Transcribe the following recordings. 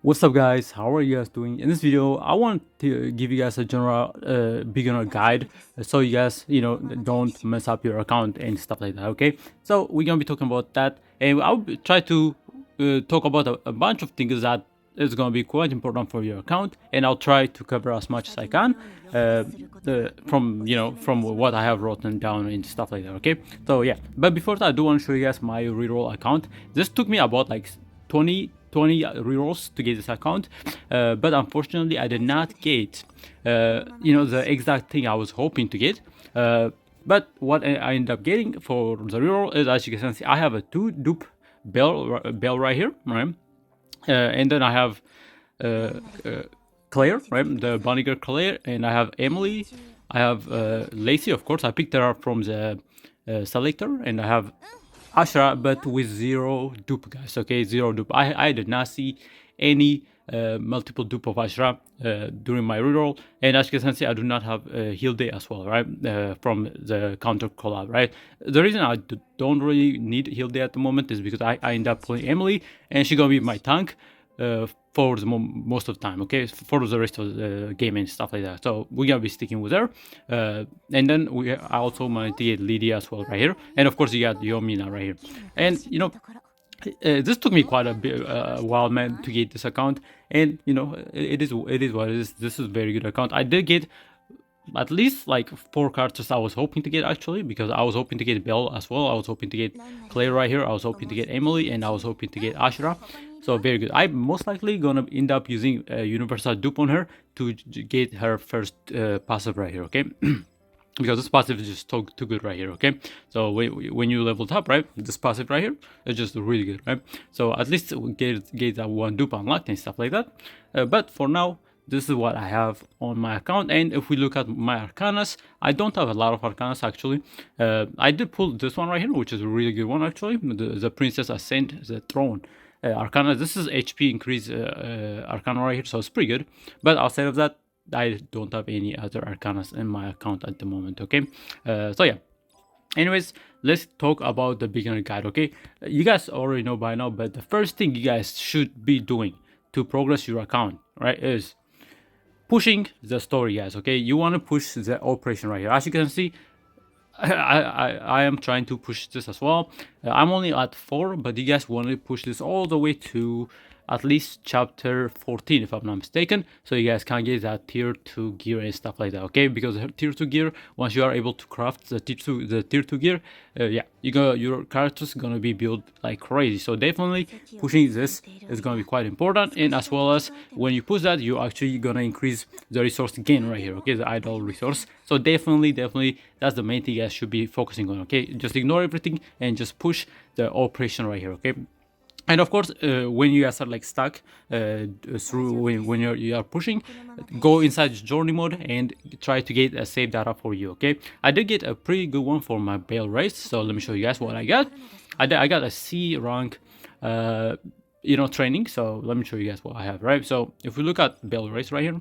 What's up guys, how are you guys doing? In this video I want to give you guys a general beginner guide so you guys don't mess up your account and stuff like that. Okay, so we're gonna be talking about that, and try to talk about a bunch of things that is gonna be quite important for your account, and I'll try to cover as much as I can from what I have written down and stuff like that. Okay, so yeah, but before that I do want to show you guys my reroll account. This took me about like 20 rerolls to get this account, but unfortunately I did not get the exact thing I was hoping to get. But what I ended up getting for the reroll is, as you can see, I have a 2 dupe bell right here, right? And then I have Claire, right? The bunny girl Claire, and I have Emily. I have Lacey, of course. I picked her up from the selector, and I have Ashra, but with 0 dupe, guys. Okay, 0 dupe. I did not see any multiple dupe of Ashra during my reroll, and as you can see, I do not have heal day as well, right? From the counter collab, right? The reason I don't really need heal day at the moment is because I end up playing Emily, and she's gonna be my tank for the most of the time, okay, for the rest of the game and stuff like that. So we're gonna be sticking with her, and then I also might get Lydia as well right here, and of course you got Yomina right here. And this took me quite a bit while, man, to get this account, and it is what it is. This is a very good account. I did get at least like 4 characters I was hoping to get, actually, because I was hoping to get Belle as well. I was hoping to get Claire right here. I was hoping to get Emily, and I was hoping to get Ashra. So very good. I'm most likely gonna end up using a universal dupe on her to get her first passive right here, okay? Because this passive is just too good right here, okay? So when you leveled up, right, this passive right here is just really good, right? So at least we get that 1 dupe unlocked and stuff like that. But for now, this is what I have on my account. And if we look at my Arcanas, I don't have a lot of Arcanas, actually. I did pull this one right here, which is a really good one, actually. The Princess Ascend the Throne Arcana. This is HP increase Arcana right here, so it's pretty good. But outside of that, I don't have any other Arcanas in my account at the moment, okay? So yeah. Anyways, let's talk about the beginner guide, okay? You guys already know by now, but the first thing you guys should be doing to progress your account, right, is pushing the story, guys. Okay, you want to push the operation right here. As you can see, I am trying to push this as well. I'm only at 4, but you guys want to push this all the way to at least chapter 14, if I'm not mistaken, so you guys can get that tier 2 gear and stuff like that, okay? Because tier 2 gear, once you are able to craft the tier 2 gear, yeah, your characters gonna be built like crazy. So definitely pushing this is gonna be quite important, and as well as when you push that, you're actually gonna increase the resource gain right here, okay, the idle resource. So definitely that's the main thing you guys should be focusing on, okay? Just ignore everything and just push the operation right here, okay? And of course, when you guys are like stuck through when you are pushing, go inside journey mode and try to get a save data for you, okay? I did get a pretty good one for my Bale race, so let me show you guys what I got. I got a C rank training, so let me show you guys what I have, right? So if we look at Bale race right here,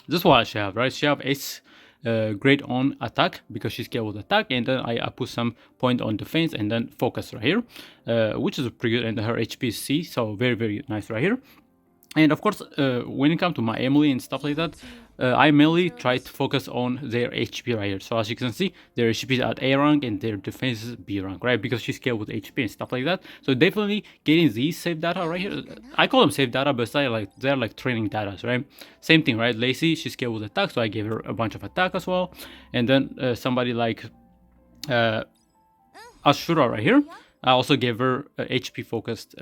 this is what she have, right? She have S grade on attack because she's skilled with attack, and then I put some point on defense and then focus right here, which is pretty good, and her HP is C, so very nice right here. And of course, when it comes to my Emily and stuff like that, I mainly try to focus on their HP right here. So as you can see, their HP is at A rank and their defense is B rank, right? Because she's scaled with HP and stuff like that. So definitely getting these save data right here. I call them save data, but they're like training data, right? Same thing, right? Lacey, she's scaled with attack, so I gave her a bunch of attack as well. And then somebody like Ashura right here, I also gave her HP focused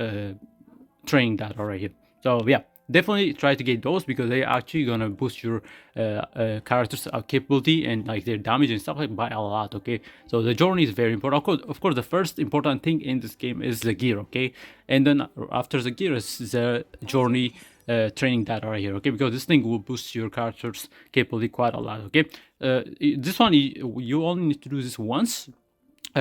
training data right here. So yeah, definitely try to get those because they're actually gonna boost your characters' capability and like their damage and stuff like by a lot, okay? So the journey is very important. Of course, the first important thing in this game is the gear, okay? And then after the gear is the journey training data right here, okay? Because this thing will boost your character's capability quite a lot, okay? This one, you only need to do this once,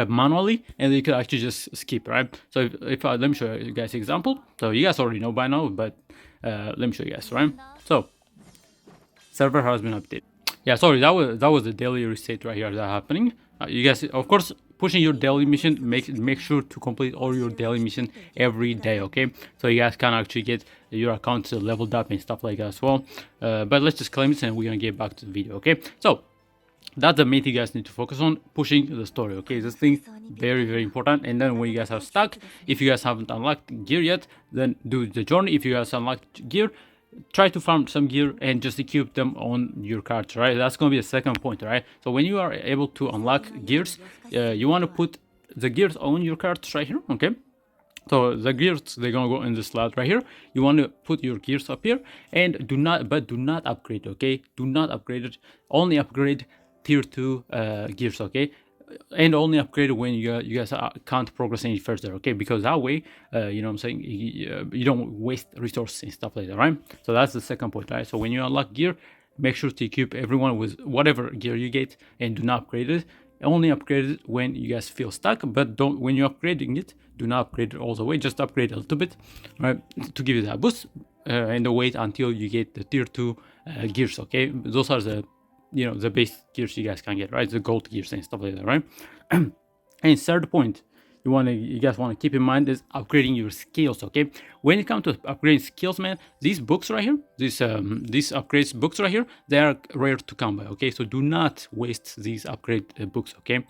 manually, and you could actually just skip, right? So if let me show you guys an example. So you guys already know by now, but let me show you guys, right? So server has been updated. Yeah, sorry, that was the daily reset right here that happening. You guys, of course, pushing your daily mission, make sure to complete all your daily mission every day, okay? So you guys can actually get your account leveled up and stuff like that as well. But let's just claim it and we're gonna get back to the video, okay? So that's the main thing you guys need to focus on, pushing the story, okay? This thing very important. And then when you guys are stuck, if you guys haven't unlocked gear yet, then do the journey. If you guys unlocked gear, try to farm some gear and just equip them on your cards, right? That's going to be the second point, right? So when you are able to unlock gears, you want to put the gears on your cards right here, okay? So the gears, they're gonna go in the slot right here. You want to put your gears up here, and do not upgrade, okay? Do not upgrade it. Only upgrade tier 2 gears, okay? And only upgrade when you guys can't progress any further, okay? Because that way, you know what I'm saying, you don't waste resources and stuff like that, right? So that's the second point, right? So when you unlock gear, make sure to equip everyone with whatever gear you get, and do not upgrade it. Only upgrade it when you guys feel stuck, but don't, when you're upgrading it, do not upgrade it all the way. Just upgrade a little bit, right, to give you that boost, and wait until you get the tier 2 gears, okay? Those are the, you know, the base gears you guys can get, right? The gold gears and stuff like that, right? And third point you guys want to keep in mind is upgrading your skills, okay? When it comes to upgrading skills, man, these books right here, these upgrades books right here, they are rare to come by, okay? So do not waste these upgrade books, okay?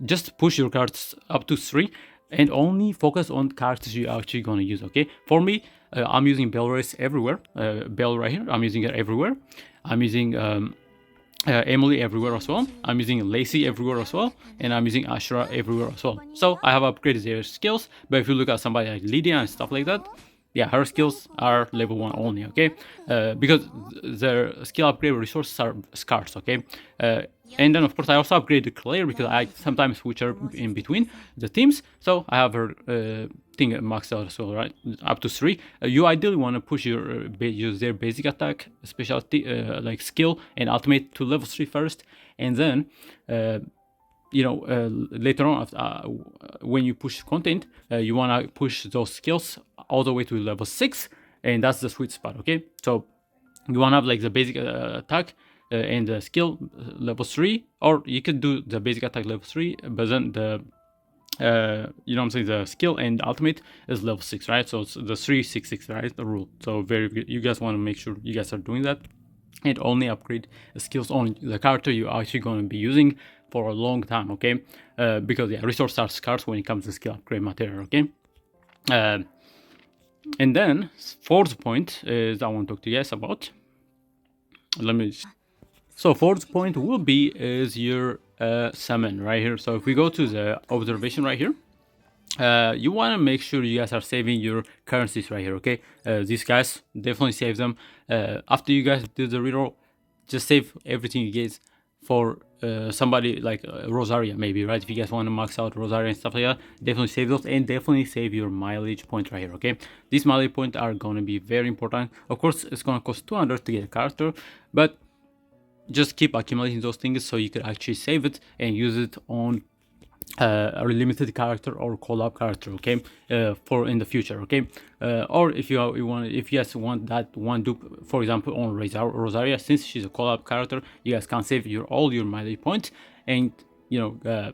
Just push your cards up to 3 and only focus on characters you're actually going to use, okay? For me, I'm using Bell Race everywhere. Bell right here, I'm using it everywhere. I'm using Emily everywhere as well. I'm using Lacey everywhere as well, and I'm using Ashra everywhere as well. So I have upgraded their skills, but if you look at somebody like Lydia and stuff like that, yeah, her skills are level 1 only, okay? Because their skill upgrade resources are scarce, okay? And then of course I also upgraded Claire because I sometimes switch her in between the teams, so I have her thing maxed out as well, right? Up to 3. You ideally want to push use their basic attack, specialty, like skill and ultimate to level 3 first, and then you know, later on, when you push content, you want to push those skills all the way to level 6, and that's the sweet spot, okay? So you want to have like the basic attack and the skill level 3, or you could do the basic attack level 3, but then the you know what I'm saying, the skill and ultimate is level 6, right? So it's the 3-6-6, right? The rule. So very good. You guys want to make sure you guys are doing that, and only upgrade the skills on the character you're actually going to be using for a long time, okay? Because yeah, resources are scarce when it comes to skill upgrade material, okay? And then fourth point is I want to talk to you guys about. So fourth point will be is your summon right here. So if we go to the observation right here, you want to make sure you guys are saving your currencies right here, okay? These guys, definitely save them. After you guys do the reroll, just save everything you get for somebody like Rosaria maybe, right? If you guys want to max out Rosaria and stuff like that, definitely save those, and definitely save your mileage point right here, okay? These mileage points are going to be very important. Of course, it's going to cost 200 to get a character, but just keep accumulating those things so you can actually save it and use it on a limited character or collab character, okay? For in the future, okay? Or if you guys want that one dupe, for example, on Rosaria, since she's a collab character, you guys can save all your mileage points and, you know,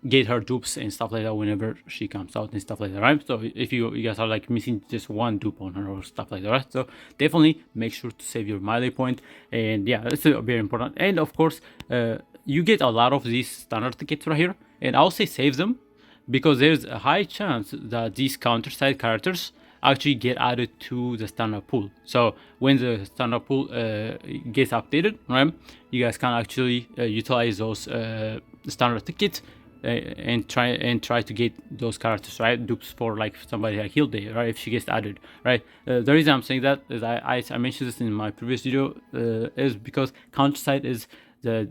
get her dupes and stuff like that whenever she comes out and stuff like that, right? So if you guys are like missing just one dupe on her or stuff like that, right? So definitely make sure to save your mileage point, and yeah, it's very important. And of course, you get a lot of these standard tickets right here, and I'll say save them because there's a high chance that these counter side characters actually get added to the standard pool. So when the standard pool gets updated, right, you guys can actually utilize those standard tickets and try to get those characters, right, dupes for like somebody like Hilde, right, if she gets added, right? The reason I'm saying that is I mentioned this in my previous video, is because Counterside is the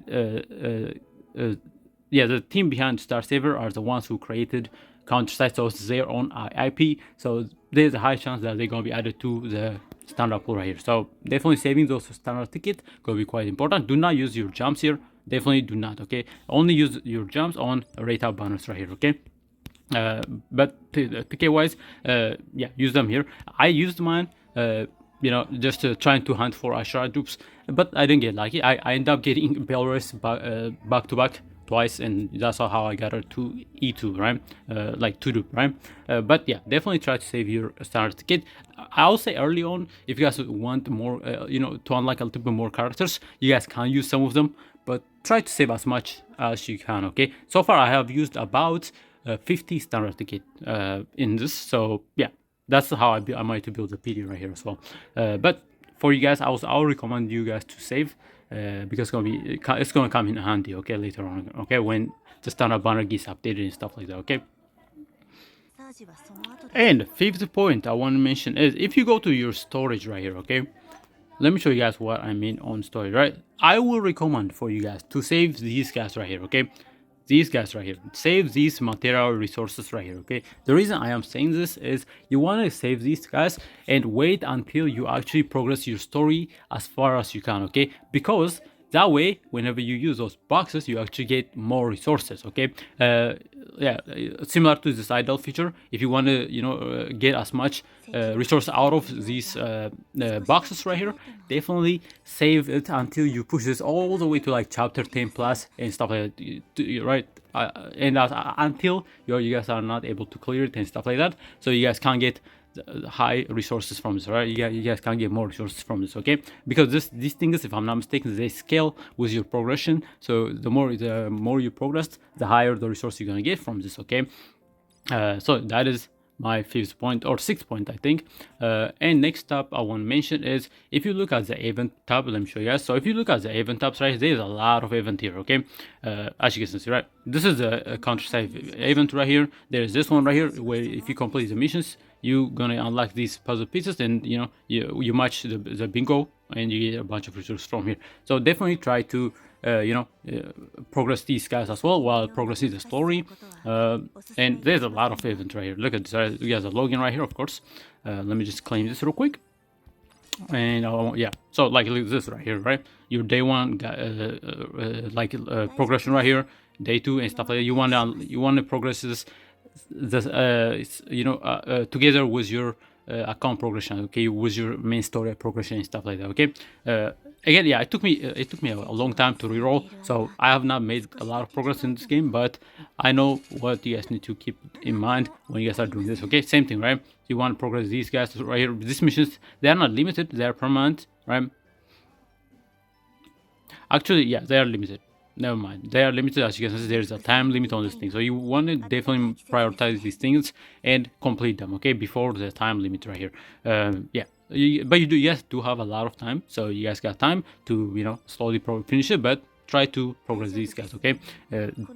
team behind Star Saver are the ones who created Counterside, so it's their own IP, so there's a high chance that they're gonna be added to the standard pool right here. So definitely saving those standard tickets gonna be quite important. Do not use your jumps here. Definitely do not, okay? Only use your jumps on rate up banners right here, okay? But ticket wise, yeah, use them here. I used mine, you know, just trying to hunt for Ashra dupes, but I didn't get lucky. I ended up getting Belris back to back twice, and that's how I got her to E2, right? Like 2 dupe, right? But yeah, definitely try to save your starter kit. I'll say early on, if you guys want more, to unlock a little bit more characters, you guys can use some of them, but try to save as much as you can, okay? So far, I have used about 50 starter kit in this, so yeah, that's how I might build a PD right here as well. But for you guys, I'll recommend you guys to save because it's gonna come in handy, okay, later on, okay, when the standard banner gets updated and stuff like that, okay. And fifth point I want to mention is if you go to your storage right here, okay, let me show you guys what I mean on storage, right? I will recommend for you guys to save these guys right here, okay? These guys right here, save these material resources right here, okay? The reason I am saying this is you want to save these guys and wait until you actually progress your story as far as you can, okay? Because that way, whenever you use those boxes, you actually get more resources, okay? Similar to this idle feature, if you want to, get as much resource out of these boxes right here, definitely save it until you push this all the way to like chapter 10 plus and stuff like that, right? Until you guys are not able to clear it and stuff like that, so you guys can get high resources from this, right? You guys can get more resources from this, okay? Because these things, if I'm not mistaken, they scale with your progression. So the more you progress, the higher the resource you're gonna get from this, okay? So that is my fifth point or sixth point, I think. And next up I want to mention is if you look at the event tab, let me show you guys. So if you look at the event tabs, right, there's a lot of event here, okay? As you can see, right, this is a countryside event right here. There's this one right here where if you complete the missions, you're gonna unlock these puzzle pieces, and you match the bingo and you get a bunch of resources from here. So definitely try to progress these guys as well while progressing the story. And there's a lot of events right here. Look at this. You guys are login right here, of course. Let me just claim this real quick. And yeah, so like this right here, right? Your day one progression right here, day two and stuff like that. You want to progress this together with your account progression, okay, with your main story progression and stuff like that, okay. Again, yeah, it took me a long time to reroll, so I have not made a lot of progress in this game, but I know what you guys need to keep in mind when you guys are doing this, okay. Same thing, right? You want to progress these guys right here. These missions, they are not limited, they are permanent, right? Actually, yeah, they are limited. Never mind, they are limited. As you can see, there's a time limit on this thing, so you want to definitely prioritize these things and complete them, okay, before the time limit right here. Yeah, but you guys do have a lot of time, so you guys got time to slowly finish it, but try to progress these guys, okay.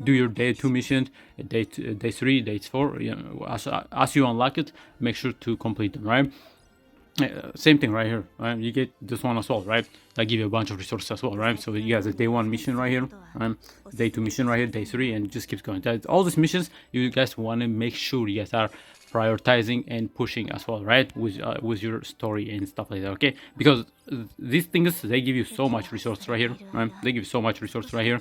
Do your day 2 mission, day 3, day 4, as you unlock it, make sure to complete them, right? Same thing right here, right? You get this one as well, right? I give you a bunch of resources as well, right? So you guys a day 1 mission right here, day 2 mission right here, day 3, and it just keeps going. All these missions, you guys want to make sure you guys are prioritizing and pushing as well, right? With your story and stuff like that, okay? Because these things, they give you so much resource right here, right? They give you so much resource right here.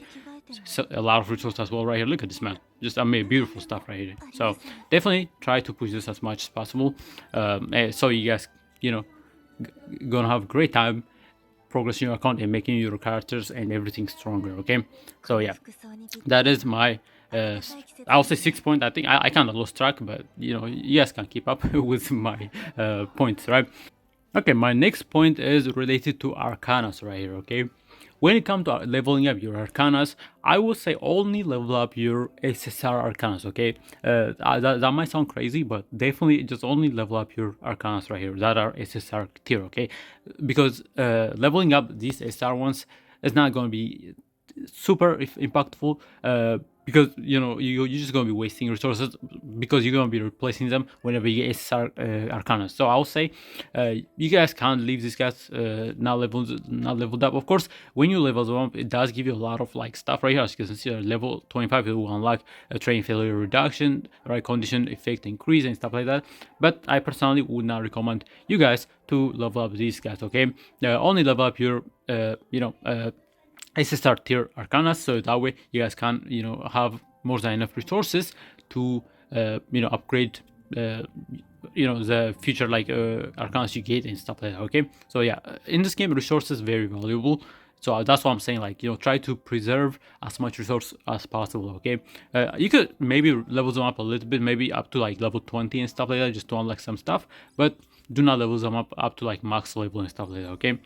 So a lot of resources as well right here. Look at this, man, just beautiful stuff right here. So definitely try to push this as much as possible, so you guys gonna have a great time progressing your account and making your characters and everything stronger, okay. So yeah, that is my I'll say 6 point. I think I kind of lost track, but you guys can keep up with my points, right? Okay, my next point is related to Arcanas right here, okay. When it comes to leveling up your Arcanas, I would say only level up your SSR Arcanas, okay? That might sound crazy, but definitely just only level up your Arcanas right here that are SSR tier, okay? Because leveling up these SSR ones is not going to be super impactful, because you're just gonna be wasting resources because you're gonna be replacing them whenever you get SSR Arcana. So I'll say you guys can't leave these guys not leveled up. Of course, when you level them up, it does give you a lot of stuff right here. As you can see, level 25 it will unlock a train failure reduction, right, condition effect increase and stuff like that. But I personally would not recommend you guys to level up these guys, okay. Only level up your SSR tier Arcanas, so that way you guys can have more than enough resources to upgrade the future Arcanas you get and stuff like that, okay. So yeah, in this game resources very valuable, So that's what I'm saying, like, try to preserve as much resource as possible, okay? You could maybe level them up a little bit, maybe up to like level 20 and stuff like that, just to unlock some stuff, but do not level them up to like max level and stuff like that, okay?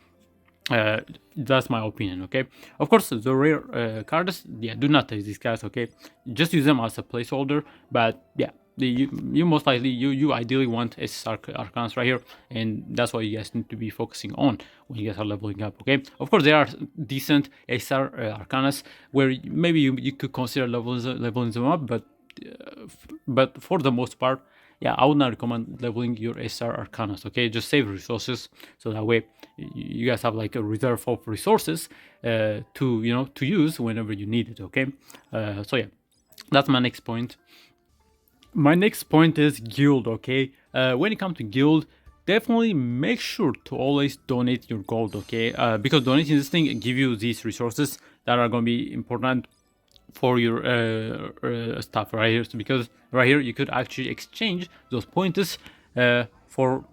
That's my opinion, okay? Of course, the rare cards, yeah, do not take these guys, okay? Just use them as a placeholder, but yeah, you most likely, you ideally want SSR Arcanas right here, and that's what you guys need to be focusing on when you guys are leveling up, okay? Of course, there are decent SSR Arcanas where maybe you could consider leveling them up, but for the most part, yeah, I would not recommend leveling your SR Arcanas, okay? Just save resources, so that way you guys have like a reserve of resources to use whenever you need it, okay? So yeah, that's my next point. My next point is guild, okay? When it comes to guild, definitely make sure to always donate your gold, okay? Because donating this thing give you these resources that are going to be important for your stuff right here. So because right here you could actually exchange those points for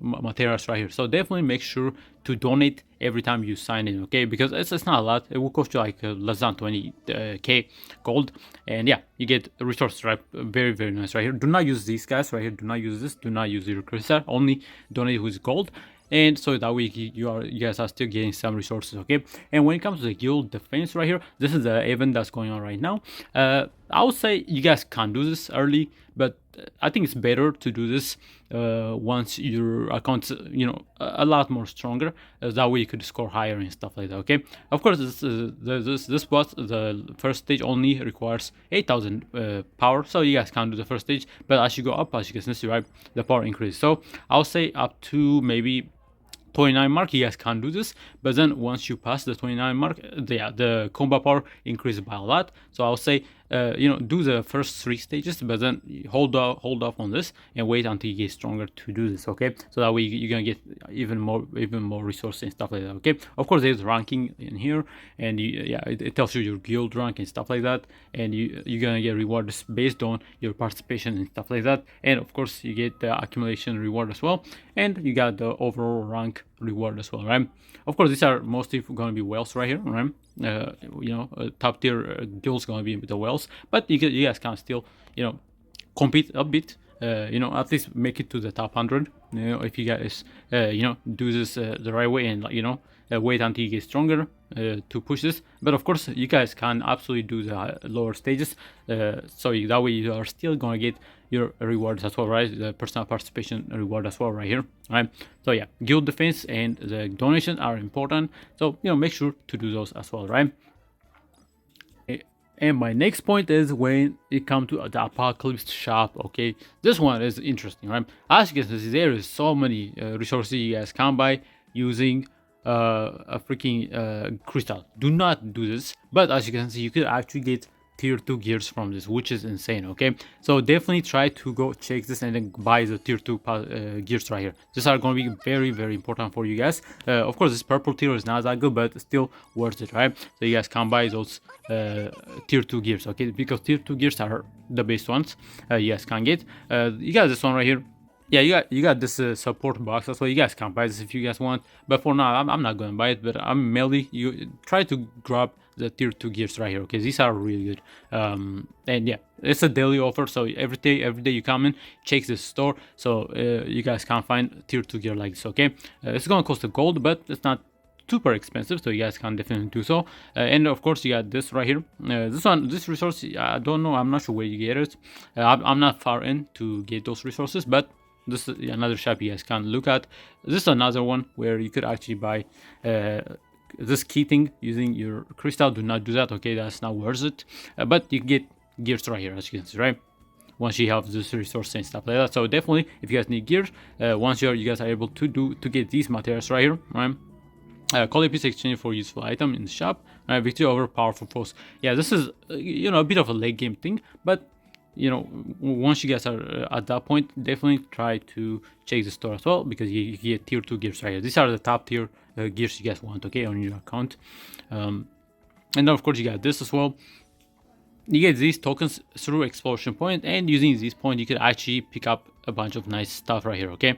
materials right here. So definitely make sure to donate every time you sign in, okay? Because it's not a lot. It will cost you like less than 20k gold, and yeah, you get resources, right? Very, very nice right here. Do not use these guys right here. Do not use this. Do not use your crystal. Only donate with gold. And so that way you guys are still getting some resources, okay? And when it comes to the guild defense right here, this is the event that's going on right now. I would say you guys can do this early, but I think it's better to do this once your account's a lot more stronger. That way you could score higher and stuff like that, okay? Of course, this boss, the first stage, only requires 8,000 power, so you guys can do the first stage. But as you go up, as you can see, right, the power increases. So I'll say up to maybe 29 mark you guys can do this, but then once you pass the 29 mark, the combat power increases by a lot. So I'll say do the first 3 stages, but then hold off on this and wait until you get stronger to do this, okay? So that way you're gonna get even more resources and stuff like that, okay? Of course, there's ranking in here, and it tells you your guild rank and stuff like that, and you're gonna get rewards based on your participation and stuff like that. And of course, you get the accumulation reward as well, and you got the overall rank reward as well, right? Of course, these are mostly going to be whales right here, right? Top tier guilds going to be the whales, but you guys can still compete a bit, at least make it to the top 100, if you guys do this the right way, and wait until you get stronger to push this. But of course, you guys can absolutely do the lower stages, so that way you are still gonna get your rewards as well, right? The personal participation reward as well right here, right? So yeah, guild defense and the donation are important, so make sure to do those as well, right? And my next point is when it comes to the Apocalypse shop, okay? This one is interesting, right? As you can see, there is so many resources you guys can buy using a freaking crystal. Do not do this, but as you can see, you could actually get tier 2 gears from this, which is insane, okay? So definitely try to go check this and then buy the tier 2 gears right here. These are going to be very, very important for you guys. Of course, this purple tier is not that good, but still worth it, right? So you guys can buy those tier 2 gears, okay? Because tier 2 gears are the best ones you guys can get. You got this one right here. Yeah, you got this support box, so you guys can buy this if you guys want. But for now, I'm not gonna buy it. But I'm mainly you try to grab the tier 2 gears right here, okay? These are really good. And yeah, it's a daily offer, so every day you come in, check the store, so you guys can find tier 2 gear like this, okay? It's gonna cost a gold, but it's not super expensive, so you guys can definitely do so. And of course, you got this right here. This resource, I don't know, I'm not sure where you get it. I'm not far in to get those resources, but this is another shop you guys can look at. This is another one where you could actually buy this key thing using your crystal. Do not do that, okay? That's not worth it. But you can get gears right here, as you can see, right? Once you have this resource and stuff like that. So definitely, if you guys need gears, once you guys are able to get these materials right here, right? Call a piece exchange for useful item in the shop. Victory over powerful foes. Yeah, this is a bit of a late game thing, but once you guys are at that point, definitely try to check the store as well, because you get tier 2 gears right here. These are the top tier gears you guys want, okay, on your account. And then of course you got this as well. You get these tokens through explosion point, and using these points you can actually pick up a bunch of nice stuff right here, okay?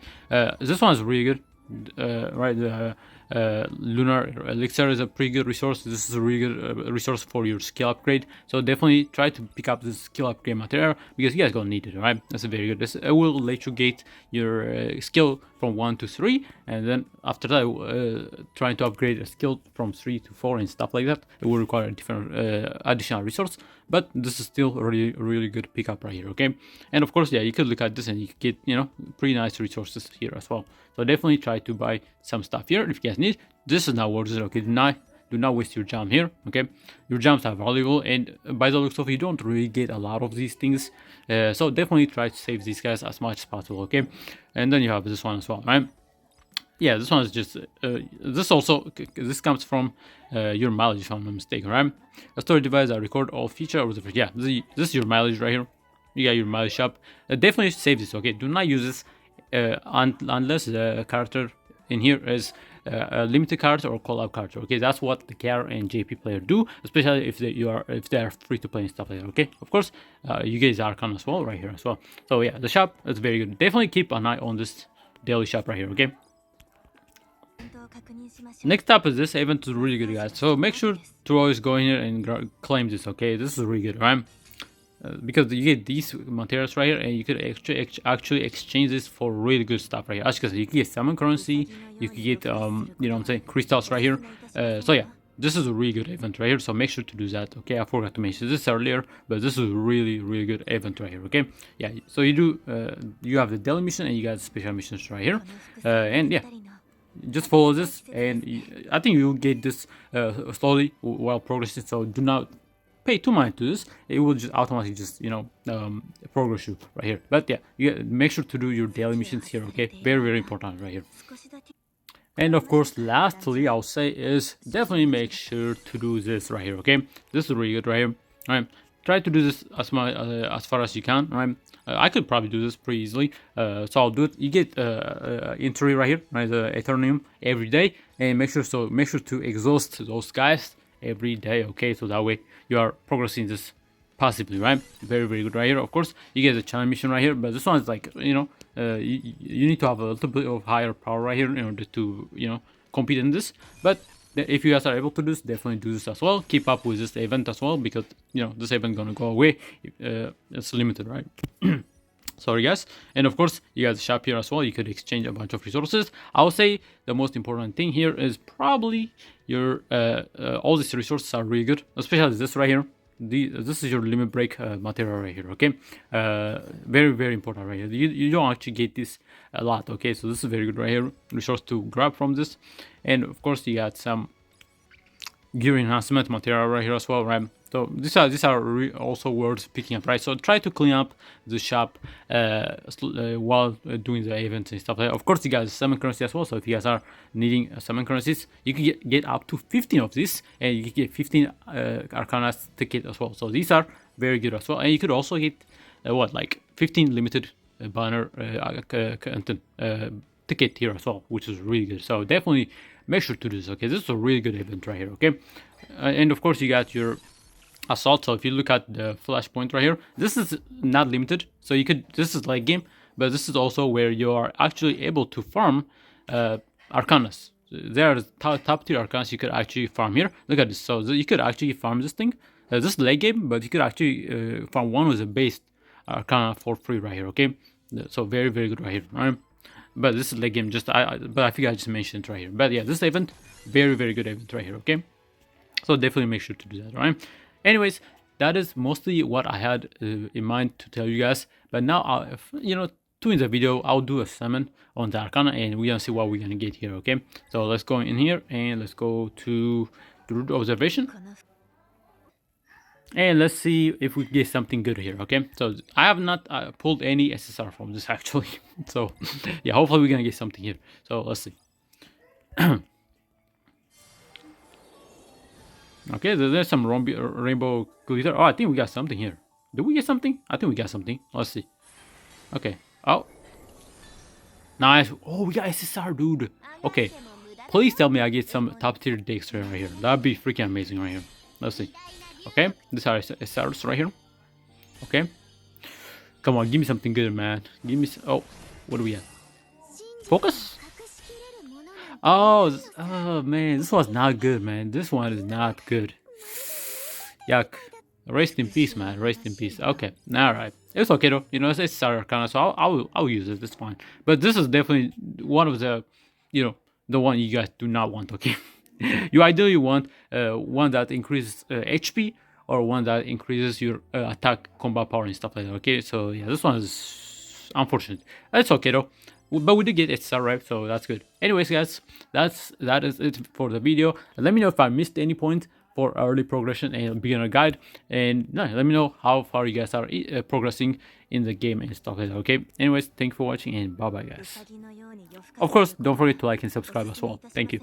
This one is really good, right? Lunar Elixir is a pretty good resource. This is a really good resource for your skill upgrade. So definitely try to pick up this skill upgrade material because you guys gonna need it, right? That's a very good. This will let you get your skill from 1 to 3, and then after that, trying to upgrade a skill from 3 to 4 and stuff like that, it will require a different additional resource. But this is still a really good pickup right here, okay? And of course, yeah, you could look at this and you could get, you know, pretty nice resources here as well. So definitely try to buy some stuff here if you guys need. This is not worth it, okay? Do not waste your jam here, okay? Your jams are valuable, and by the looks of it, you don't really get a lot of these things. So definitely try to save these guys as much as possible, okay? And then you have this one as well, right? Yeah, this one is just this comes from your mileage, if I'm not mistaken, right? A storage device that record all feature or whatever. Yeah, this is your mileage right here. You got your mileage shop. Definitely save this, okay? Do not use this unless the character in here is a limited character or call-out character, okay? That's what the KR and JP player do, especially if they are free to play and stuff like that, okay? Of course, you get Arcana as well right here as well. So yeah, the shop is very good. Definitely keep an eye on this daily shop right here, okay? Next up is this event is really good, guys. So make sure to always go in here and claim this, okay? This is really good, right? Because you get these materials right here, and you could actually exchange this for really good stuff right here. As you can see, you can get summon currency, you can get you know what I'm saying, crystals right here. So yeah, this is a really good event right here. So make sure to do that, okay? I forgot to mention this earlier, but this is a really good event right here, okay? Yeah, so you have the daily mission and you got special missions right here, and yeah. Just follow this, and I think you'll get this slowly while progressing. So do not pay too much to this. It will just automatically just, you know, progress you right here. But yeah, you make sure to do your daily missions here, okay? Very important right here. And of course, lastly, I'll say is definitely make sure to do this right here, okay? This is really good right here. All right, try to do this as far as you can, right? I could probably do this pretty easily, so I'll do it. You get entry right here, right? The Ethereum every day, and make sure to exhaust those guys every day, okay? So that way you are progressing this passively, right? Very good right here. Of course, you get the challenge mission right here, but this one is like, you know, you need to have a little bit of higher power right here in order to, you know, compete in this. But if you guys are able to do this, definitely do this as well. Keep up with this event as well, because, you know, this event gonna go away. It's limited, right? Sorry guys. And of course, you guys shop here as well. You could exchange a bunch of resources. I would say the most important thing here is probably your all these resources are really good, especially this right here. This is your limit break material right here, okay? Very important right here. You don't actually get this a lot, okay? So this is very good right here, resource to grab from this. And of course, you got some gear enhancement material right here as well, right? So these are also worth picking up, right? So try to clean up the shop while doing the events and stuff like that. Of course, you guys summon currency as well. So if you guys are needing summon currencies, you can get up to 15 of this, and you can get 15 Arcana ticket as well. So these are very good as well. And you could also get like 15 limited banner content ticket here as well, which is really good. So definitely make sure to do this, okay? This is a really good event right here, okay? And of course, you got your assault. So if you look at the flashpoint right here, this is not limited, so you could, this is late game, but this is also where you are actually able to farm Arcanas. There are top tier Arcanas you could actually farm here. Look at this. So you could actually farm this thing. This is late game, but you could actually farm one with a base Arcana for free right here, okay? So very good right here, right? But this is late game, but I think I just mentioned it right here. But yeah, this event, very good event right here, okay? So definitely make sure to do that, right? Anyways, that is mostly what I had in mind to tell you guys. But now, you know, to end the video, I'll do a summon on the Arcana, and we're gonna see what we're gonna get here, okay? So let's go in here, and let's go to the root observation. And let's see if we get something good here, okay? So I have not pulled any SSR from this actually. So yeah, hopefully we're gonna get something here. So let's see. Okay, there's some rainbow glitter. Oh, I think we got something here. Did we get something? I think we got something. Let's see. Okay. Oh. Nice. Oh, we got SSR, dude. Okay. Please tell me I get some top tier decks right here. That'd be freaking amazing right here. Let's see. Okay. These are SSRs right here. Okay. Come on, give me something good, man. Give me... Oh, what do we have? Focus? Oh man, this was not good, man. This one is not good. Yuck. Rest in peace, man. Rest in peace. Okay, all right. It's okay though. You know, it's Arcana, so I'll use it. It's fine. But this is definitely one of the, you know, the one you guys do not want. Okay, you ideally want one that increases HP or one that increases your attack, combat power, and stuff like that. Okay, so yeah, this one is unfortunate. It's okay though. But we did get it star right, so that's good. Anyways, guys, that is it for the video. Let me know if I missed any point for early progression and beginner guide, and no, let me know how far you guys are progressing in the game and stuff like that. Okay. Anyways, thank you for watching and bye bye, guys. Of course, don't forget to like and subscribe as well. Thank you.